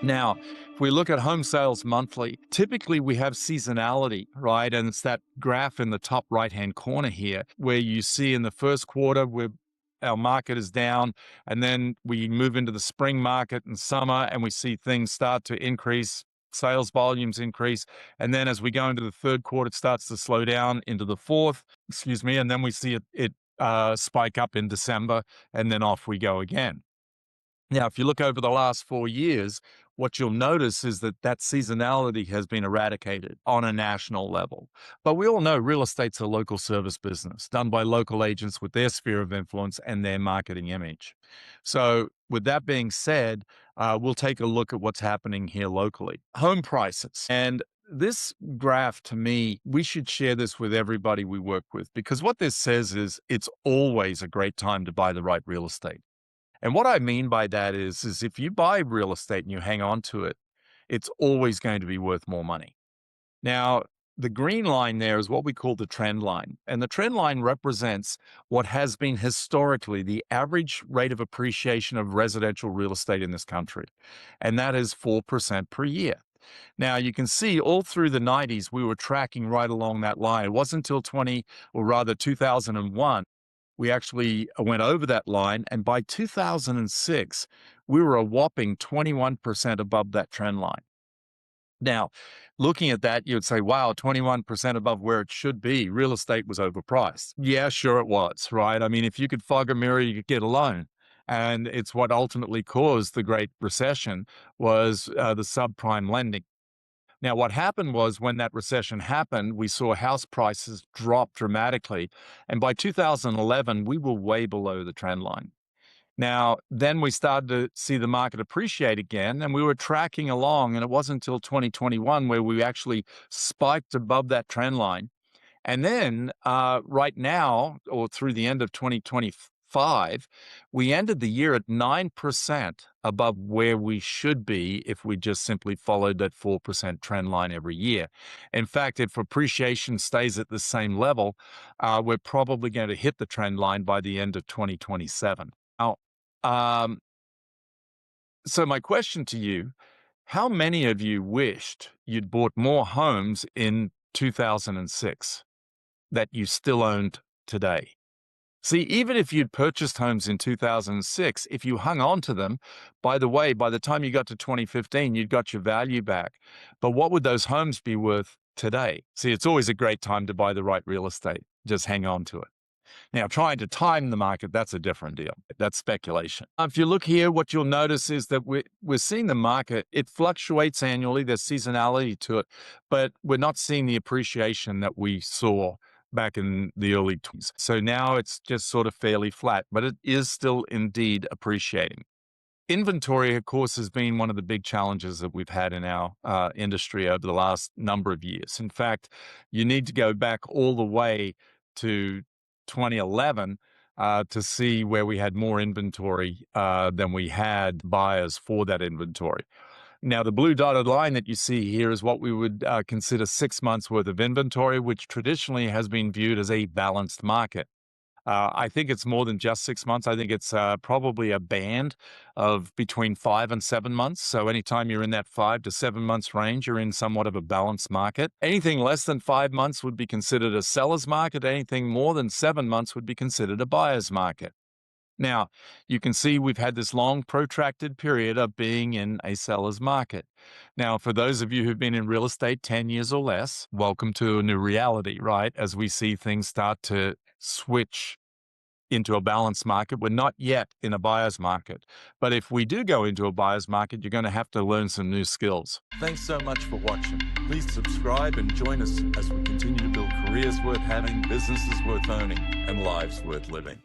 Now, if we look at home sales monthly, typically we have seasonality, right? And it's that graph in the top right-hand corner here where you see in the first quarter where our market is down, and then we move into the spring market and summer, and we see things start to increase, sales volumes increase. And then as we go into the third quarter, it starts to slow down into the fourth, and then we see it spike up in December, and then off we go again. Now, if you look over the last 4 years, what you'll notice is that that seasonality has been eradicated on a national level. But we all know real estate's a local service business done by local agents with their sphere of influence and their marketing image. So, with that being said, we'll take a look at what's happening here locally. Home prices. And this graph, to me, we should share this with everybody we work with because what this says is it's always a great time to buy the right real estate. And what I mean by that is if you buy real estate and you hang on to it, it's always going to be worth more money. Now, the green line there is what we call the trend line. And the trend line represents what has been historically the average rate of appreciation of residential real estate in this country. And that is 4% per year. Now, you can see all through the 90s, we were tracking right along that line. It wasn't until 2001, we actually went over that line. And by 2006, we were a whopping 21% above that trend line. Now, looking at that, you would say, wow, 21% above where it should be. Real estate was overpriced. Yeah, sure it was, right? I mean, if you could fog a mirror, you could get a loan. And it's what ultimately caused the Great Recession was the subprime lending. Now, what happened was when that recession happened, we saw house prices drop dramatically. And by 2011, we were way below the trend line. Now, then we started to see the market appreciate again, and we were tracking along. And it wasn't until 2021 where we actually spiked above that trend line. And then right now, or through the end of 2025, we ended the year at 9% above where we should be if we just simply followed that 4% trend line every year. In fact, if appreciation stays at the same level, we're probably going to hit the trend line by the end of 2027. Now, um, so my question to you, how many of you wished you'd bought more homes in 2006? That you still owned today? See, even if you'd purchased homes in 2006, if you hung on to them, by the way, by the time you got to 2015, you'd got your value back. But what would those homes be worth today? See, it's always a great time to buy the right real estate. Just hang on to it. Now, trying to time the market, that's a different deal. That's speculation. If you look here, what you'll notice is that we're seeing the market, it fluctuates annually. There's seasonality to it, but we're not seeing the appreciation that we saw back in the early 20s. So now it's just sort of fairly flat, but it is still indeed appreciating. Inventory, of course, has been one of the big challenges that we've had in our industry over the last number of years. In fact, you need to go back all the way to 2011 to see where we had more inventory than we had buyers for that inventory. Now, the blue dotted line that you see here is what we would consider 6 months worth of inventory, which traditionally has been viewed as a balanced market. I think it's more than just 6 months. I think it's probably a band of between 5 and 7 months. So anytime you're in that 5 to 7 months range, you're in somewhat of a balanced market. Anything less than 5 months would be considered a seller's market. Anything more than 7 months would be considered a buyer's market. Now, you can see we've had this long protracted period of being in a seller's market. Now, for those of you who've been in real estate 10 years or less, welcome to a new reality, right? As we see things start to switch into a balanced market. We're not yet in a buyer's market. But if we do go into a buyer's market, you're going to have to learn some new skills. Thanks so much for watching. Please subscribe and join us as we continue to build careers worth having, businesses worth owning, and lives worth living.